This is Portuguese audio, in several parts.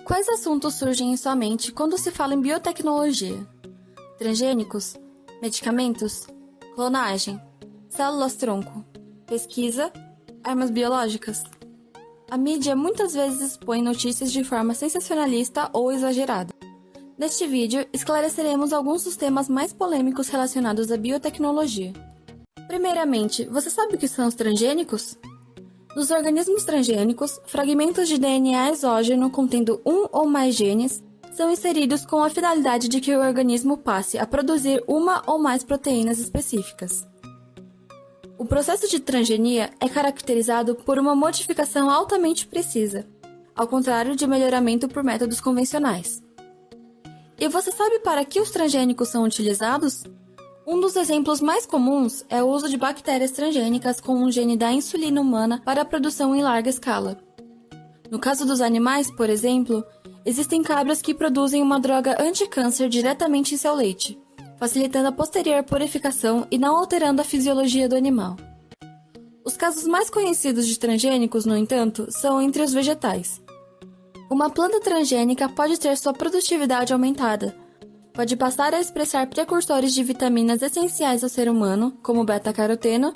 Quais assuntos surgem em sua mente quando se fala em biotecnologia? Transgênicos? Medicamentos? Clonagem? Células-tronco? Pesquisa? Armas biológicas? A mídia muitas vezes expõe notícias de forma sensacionalista ou exagerada. Neste vídeo, esclareceremos alguns dos temas mais polêmicos relacionados à biotecnologia. Primeiramente, você sabe o que são os transgênicos? Nos organismos transgênicos, fragmentos de DNA exógeno contendo um ou mais genes são inseridos com a finalidade de que o organismo passe a produzir uma ou mais proteínas específicas. O processo de transgenia é caracterizado por uma modificação altamente precisa, ao contrário de melhoramento por métodos convencionais. E você sabe para que os transgênicos são utilizados? Um dos exemplos mais comuns é o uso de bactérias transgênicas com um gene da insulina humana para a produção em larga escala. No caso dos animais, por exemplo, existem cabras que produzem uma droga anti-câncer diretamente em seu leite, facilitando a posterior purificação e não alterando a fisiologia do animal. Os casos mais conhecidos de transgênicos, no entanto, são entre os vegetais. Uma planta transgênica pode ter sua produtividade aumentada, pode passar a expressar precursores de vitaminas essenciais ao ser humano, como beta-caroteno,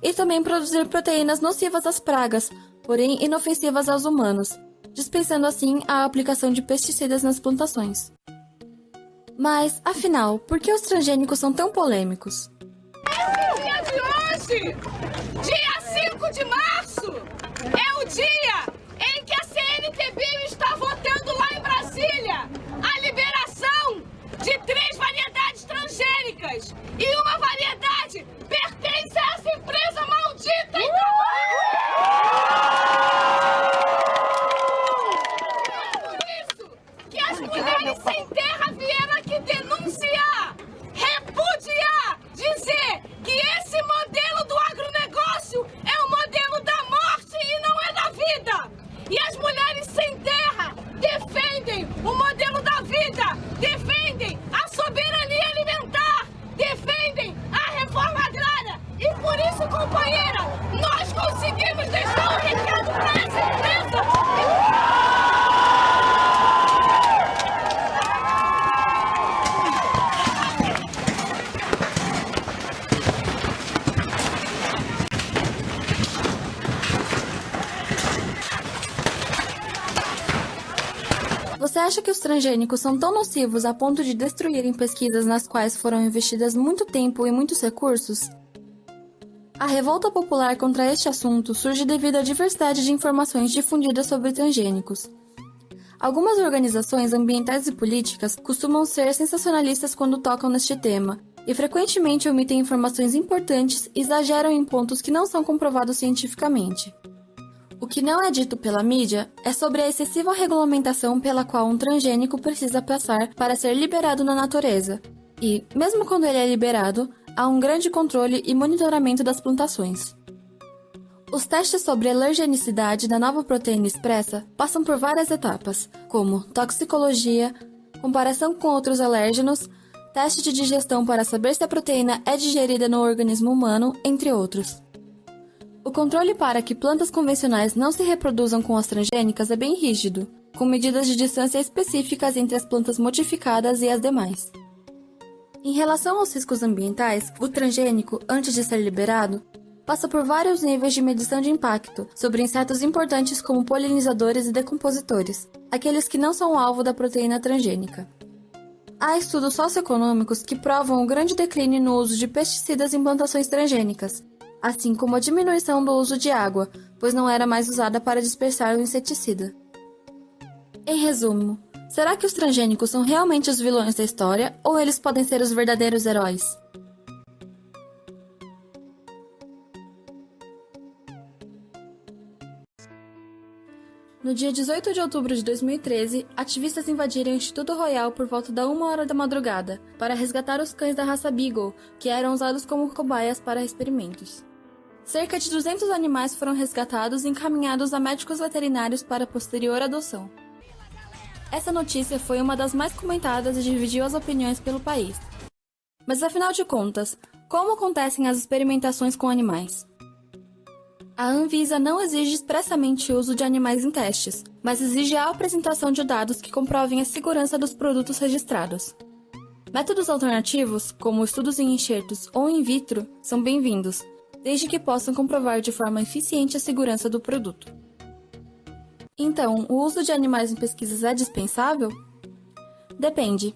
e também produzir proteínas nocivas às pragas, porém inofensivas aos humanos, dispensando assim a aplicação de pesticidas nas plantações. Mas, afinal, por que os transgênicos são tão polêmicos? Esse dia de hoje, dia 5 de março, é o dia em que a CNTB está votando lá em Brasília a liberação de 3 variedades transgênicas e uma variedade pertence a essa empresa maldita e é por isso que as mulheres sem terra vieram aqui denunciar, repudiar, dizer que esse modelo do agronegócio é o modelo da morte e não é da vida. E as mulheres sem terra defendem o modelo da vida, defendem a soberania alimentar, defendem a reforma agrária. E por isso, companheira, nós conseguimos deixar um recado para essa empresa. Você acha que os transgênicos são tão nocivos a ponto de destruírem pesquisas nas quais foram investidas muito tempo e muitos recursos? A revolta popular contra este assunto surge devido à diversidade de informações difundidas sobre transgênicos. Algumas organizações ambientais e políticas costumam ser sensacionalistas quando tocam neste tema, e frequentemente omitem informações importantes e exageram em pontos que não são comprovados cientificamente. O que não é dito pela mídia é sobre a excessiva regulamentação pela qual um transgênico precisa passar para ser liberado na natureza. E, mesmo quando ele é liberado, há um grande controle e monitoramento das plantações. Os testes sobre a alergenicidade da nova proteína expressa passam por várias etapas, como toxicologia, comparação com outros alérgenos, teste de digestão para saber se a proteína é digerida no organismo humano, entre outros. O controle para que plantas convencionais não se reproduzam com as transgênicas é bem rígido, com medidas de distância específicas entre as plantas modificadas e as demais. Em relação aos riscos ambientais, o transgênico, antes de ser liberado, passa por vários níveis de medição de impacto sobre insetos importantes como polinizadores e decompositores, aqueles que não são alvo da proteína transgênica. Há estudos socioeconômicos que provam o grande declínio no uso de pesticidas em plantações transgênicas, assim como a diminuição do uso de água, pois não era mais usada para dispersar o inseticida. Em resumo, será que os transgênicos são realmente os vilões da história ou eles podem ser os verdadeiros heróis? No dia 18 de outubro de 2013, ativistas invadiram o Instituto Royal por volta da 1h da madrugada para resgatar os cães da raça Beagle, que eram usados como cobaias para experimentos. Cerca de 200 animais foram resgatados e encaminhados a médicos veterinários para posterior adoção. Essa notícia foi uma das mais comentadas e dividiu as opiniões pelo país. Mas afinal de contas, como acontecem as experimentações com animais? A Anvisa não exige expressamente o uso de animais em testes, mas exige a apresentação de dados que comprovem a segurança dos produtos registrados. Métodos alternativos, como estudos em enxertos ou in vitro, são bem-vindos, desde que possam comprovar de forma eficiente a segurança do produto. Então, o uso de animais em pesquisas é dispensável? Depende.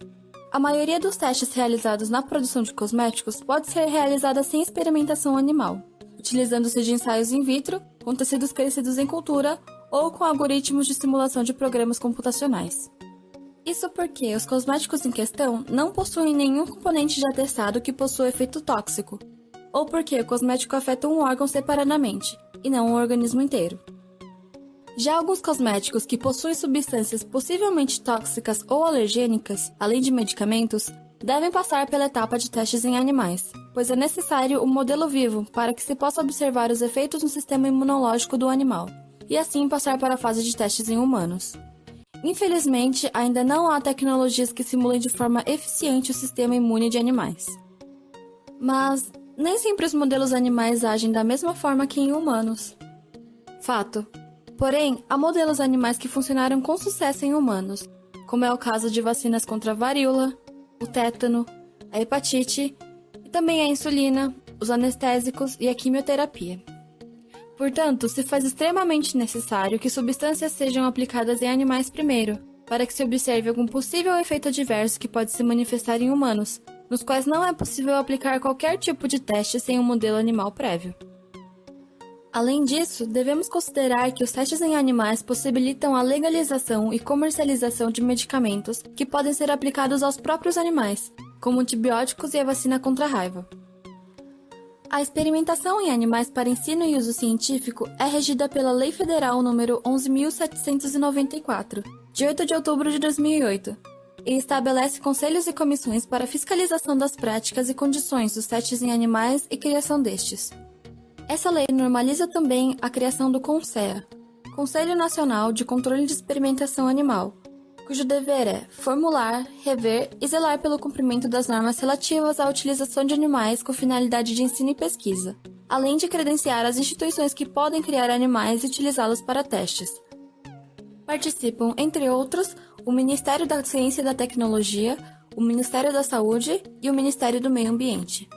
A maioria dos testes realizados na produção de cosméticos pode ser realizada sem experimentação animal, utilizando-se de ensaios in vitro, com tecidos crescidos em cultura ou com algoritmos de simulação de programas computacionais. Isso porque os cosméticos em questão não possuem nenhum componente de atestado que possua efeito tóxico, ou porque o cosmético afeta um órgão separadamente, e não o organismo inteiro. Já alguns cosméticos que possuem substâncias possivelmente tóxicas ou alergênicas, além de medicamentos, devem passar pela etapa de testes em animais, pois é necessário um modelo vivo para que se possa observar os efeitos no sistema imunológico do animal, e assim passar para a fase de testes em humanos. Infelizmente, ainda não há tecnologias que simulem de forma eficiente o sistema imune de animais. Mas nem sempre os modelos animais agem da mesma forma que em humanos. Fato. Porém, há modelos animais que funcionaram com sucesso em humanos, como é o caso de vacinas contra a varíola, o tétano, a hepatite e também a insulina, os anestésicos e a quimioterapia. Portanto, se faz extremamente necessário que substâncias sejam aplicadas em animais primeiro, para que se observe algum possível efeito adverso que pode se manifestar em humanos, nos quais não é possível aplicar qualquer tipo de teste sem um modelo animal prévio. Além disso, devemos considerar que os testes em animais possibilitam a legalização e comercialização de medicamentos que podem ser aplicados aos próprios animais, como antibióticos e a vacina contra a raiva. A experimentação em animais para ensino e uso científico é regida pela Lei Federal nº 11.794, de 8 de outubro de 2008, e estabelece conselhos e comissões para fiscalização das práticas e condições dos testes em animais e criação destes. Essa lei normaliza também a criação do CONSEA, Conselho Nacional de Controle de Experimentação Animal, cujo dever é formular, rever e zelar pelo cumprimento das normas relativas à utilização de animais com finalidade de ensino e pesquisa, além de credenciar as instituições que podem criar animais e utilizá-los para testes. Participam, entre outros, o Ministério da Ciência e da Tecnologia, o Ministério da Saúde e o Ministério do Meio Ambiente.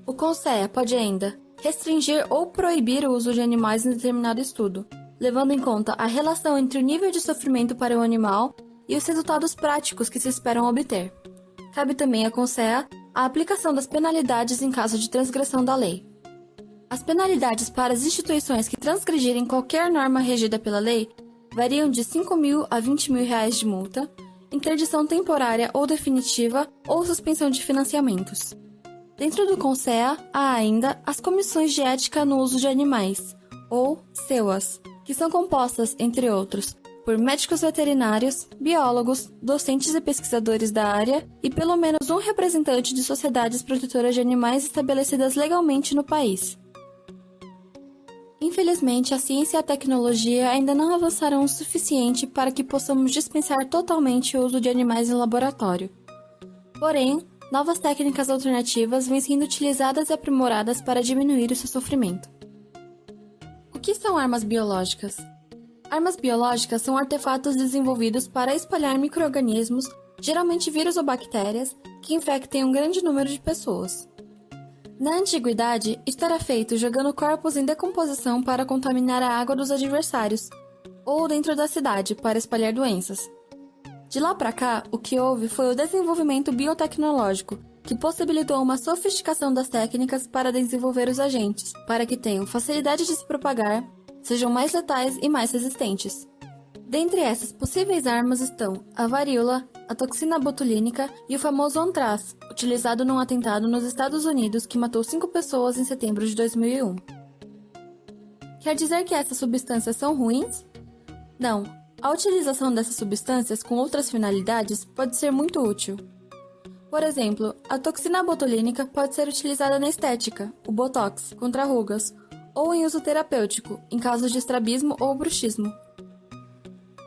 O CONSEA pode ainda restringir ou proibir o uso de animais em determinado estudo, levando em conta a relação entre o nível de sofrimento para o animal e os resultados práticos que se esperam obter. Cabe também à CONSEA a aplicação das penalidades em caso de transgressão da lei. As penalidades para as instituições que transgredirem qualquer norma regida pela lei variam de R$ 5.000 a R$ 20.000 de multa, interdição temporária ou definitiva ou suspensão de financiamentos. Dentro do CONSEA, há ainda as Comissões de Ética no Uso de Animais, ou CEUAS, que são compostas, entre outros, por médicos veterinários, biólogos, docentes e pesquisadores da área e pelo menos um representante de sociedades protetoras de animais estabelecidas legalmente no país. Infelizmente, a ciência e a tecnologia ainda não avançaram o suficiente para que possamos dispensar totalmente o uso de animais em laboratório. Porém, novas técnicas alternativas vêm sendo utilizadas e aprimoradas para diminuir o seu sofrimento. O que são armas biológicas? Armas biológicas são artefatos desenvolvidos para espalhar micro-organismos, geralmente vírus ou bactérias, que infectem um grande número de pessoas. Na antiguidade, isto era feito jogando corpos em decomposição para contaminar a água dos adversários, ou dentro da cidade para espalhar doenças. De lá para cá, o que houve foi o desenvolvimento biotecnológico, que possibilitou uma sofisticação das técnicas para desenvolver os agentes, para que tenham facilidade de se propagar, sejam mais letais e mais resistentes. Dentre essas possíveis armas estão a varíola, a toxina botulínica e o famoso antraz, utilizado num atentado nos Estados Unidos que matou 5 pessoas em setembro de 2001. Quer dizer que essas substâncias são ruins? Não. A utilização dessas substâncias com outras finalidades pode ser muito útil. Por exemplo, a toxina botulínica pode ser utilizada na estética, o botox, contra rugas, ou em uso terapêutico, em casos de estrabismo ou bruxismo.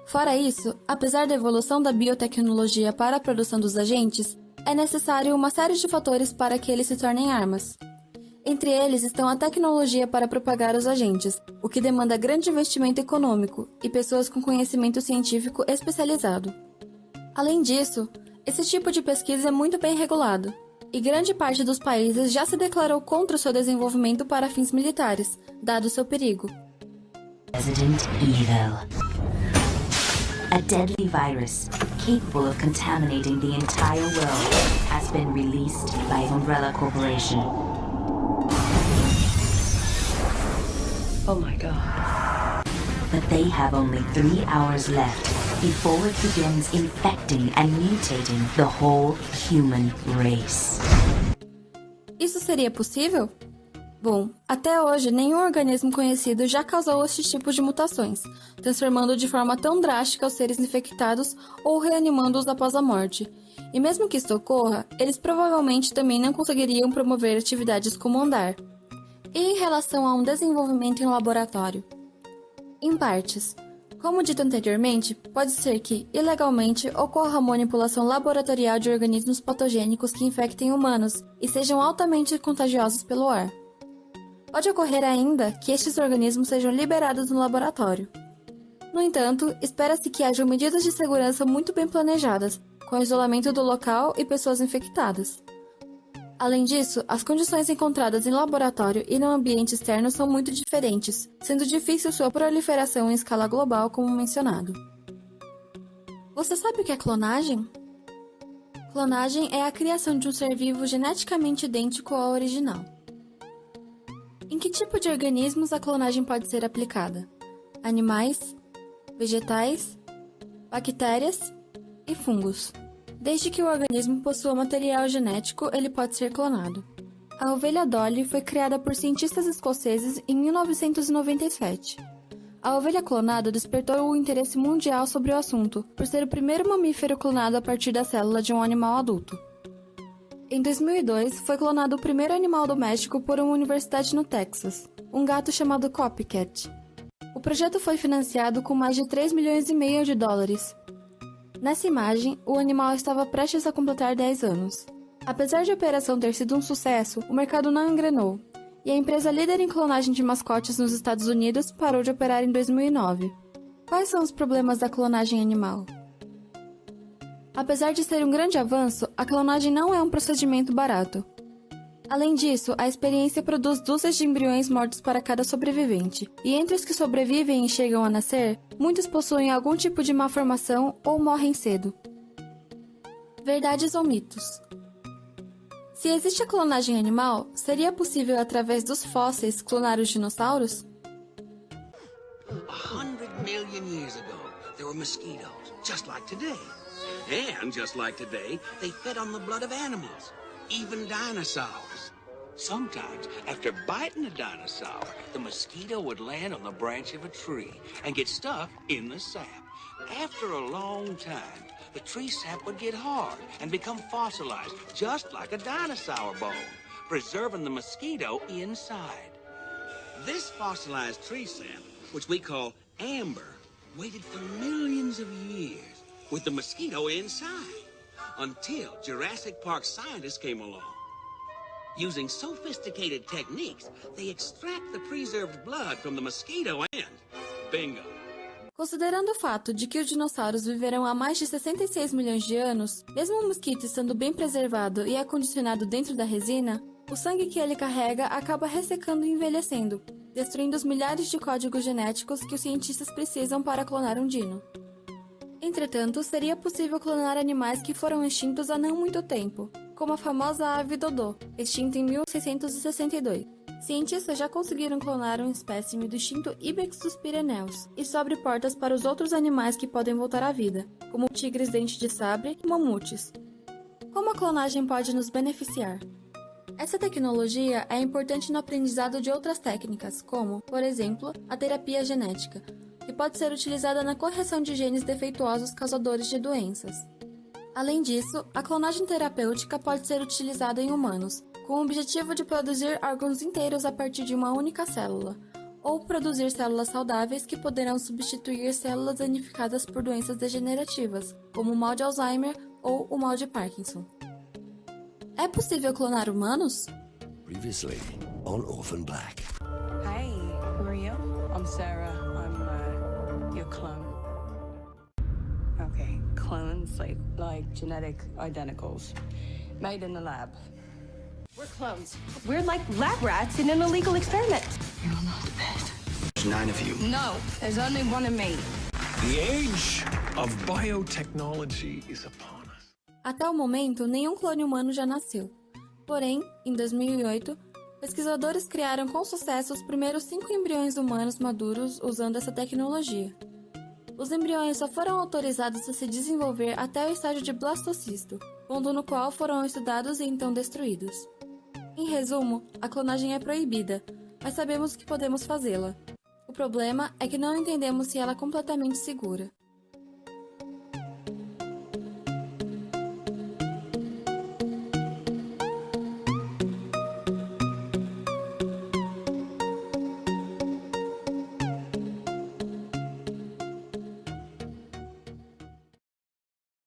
Fora isso, apesar da evolução da biotecnologia para a produção dos agentes, é necessário uma série de fatores para que eles se tornem armas. Entre eles estão a tecnologia para propagar os agentes, o que demanda grande investimento econômico e pessoas com conhecimento científico especializado. Além disso, esse tipo de pesquisa é muito bem regulado, e grande parte dos países já se declarou contra o seu desenvolvimento para fins militares, dado seu perigo. Resident Evil. A deadly virus capable of contaminating the entire world has been released by Umbrella Corporation. Oh my God. But they have only 3 hours left before it begins infecting and mutating the whole human race. Isso seria possível? Bom, até hoje nenhum organismo conhecido já causou esse tipo de mutações, transformando de forma tão drástica os seres infectados ou reanimando-os após a morte. E mesmo que isso ocorra, eles provavelmente também não conseguiriam promover atividades como andar. E em relação a um desenvolvimento em laboratório? Em partes. Como dito anteriormente, pode ser que, ilegalmente, ocorra a manipulação laboratorial de organismos patogênicos que infectem humanos e sejam altamente contagiosos pelo ar. Pode ocorrer ainda que estes organismos sejam liberados no laboratório. No entanto, espera-se que hajam medidas de segurança muito bem planejadas, com o isolamento do local e pessoas infectadas. Além disso, as condições encontradas em laboratório e no ambiente externo são muito diferentes, sendo difícil sua proliferação em escala global, como mencionado. Você sabe o que é clonagem? Clonagem é a criação de um ser vivo geneticamente idêntico ao original. Em que tipo de organismos a clonagem pode ser aplicada? Animais, vegetais, bactérias e fungos. Desde que o organismo possua material genético, ele pode ser clonado. A ovelha Dolly foi criada por cientistas escoceses em 1997. A ovelha clonada despertou o interesse mundial sobre o assunto, por ser o primeiro mamífero clonado a partir da célula de um animal adulto. Em 2002, foi clonado o primeiro animal doméstico por uma universidade no Texas, um gato chamado Copycat. O projeto foi financiado com mais de 3,5 milhões de dólares. Nessa imagem, o animal estava prestes a completar 10 anos. Apesar de a operação ter sido um sucesso, o mercado não engrenou, e a empresa líder em clonagem de mascotes nos Estados Unidos parou de operar em 2009. Quais são os problemas da clonagem animal? Apesar de ser um grande avanço, a clonagem não é um procedimento barato. Além disso, a experiência produz dúzias de embriões mortos para cada sobrevivente, e entre os que sobrevivem e chegam a nascer, muitos possuem algum tipo de malformação ou morrem cedo. Verdades ou mitos? Se existe a clonagem animal, seria possível através dos fósseis clonar os dinossauros? 100 million years ago, there were mosquitoes, just like today. And just like today, they fed on the blood of animals, even dinosaurs. Sometimes, after biting a dinosaur, the mosquito would land on the branch of a tree and get stuck in the sap. After a long time, the tree sap would get hard and become fossilized, just like a dinosaur bone, preserving the mosquito inside. This fossilized tree sap, which we call amber, waited for millions of years with the mosquito inside, until Jurassic Park scientists came along. Using sophisticated techniques, they extract the preserved blood from the mosquito and bingo! Considerando o fato de que os dinossauros viverão há mais de 66 milhões de anos, mesmo o mosquito estando bem preservado e acondicionado dentro da resina, o sangue que ele carrega acaba ressecando e envelhecendo, destruindo os milhares de códigos genéticos que os cientistas precisam para clonar um dino. Entretanto, seria possível clonar animais que foram extintos há não muito tempo, como a famosa ave Dodô, extinta em 1662. Cientistas já conseguiram clonar um espécime do extinto Ibex dos Pirineus, e isso abre portas para os outros animais que podem voltar à vida, como tigres dente de sabre e mamutes. Como a clonagem pode nos beneficiar? Essa tecnologia é importante no aprendizado de outras técnicas, como, por exemplo, a terapia genética, que pode ser utilizada na correção de genes defeituosos causadores de doenças. Além disso, a clonagem terapêutica pode ser utilizada em humanos, com o objetivo de produzir órgãos inteiros a partir de uma única célula, ou produzir células saudáveis que poderão substituir células danificadas por doenças degenerativas, como o mal de Alzheimer ou o mal de Parkinson. É possível clonar humanos? Previously on Orphan Black. Hey, who are you? I'm Sarah. I'm your clone. Okay, clones like genetic identicals, made in the lab. We're clones. We're like lab rats in an illegal experiment. You're not the best. There's 9 of you. No, there's only one of me. The age of biotechnology is upon us. Até o momento, nenhum clone humano já nasceu. Porém, em 2008, pesquisadores criaram com sucesso os primeiros 5 embriões humanos maduros usando essa tecnologia. Os embriões só foram autorizados a se desenvolver até o estágio de blastocisto, ponto no qual foram estudados e então destruídos. Em resumo, a clonagem é proibida, mas sabemos que podemos fazê-la. O problema é que não entendemos se ela é completamente segura.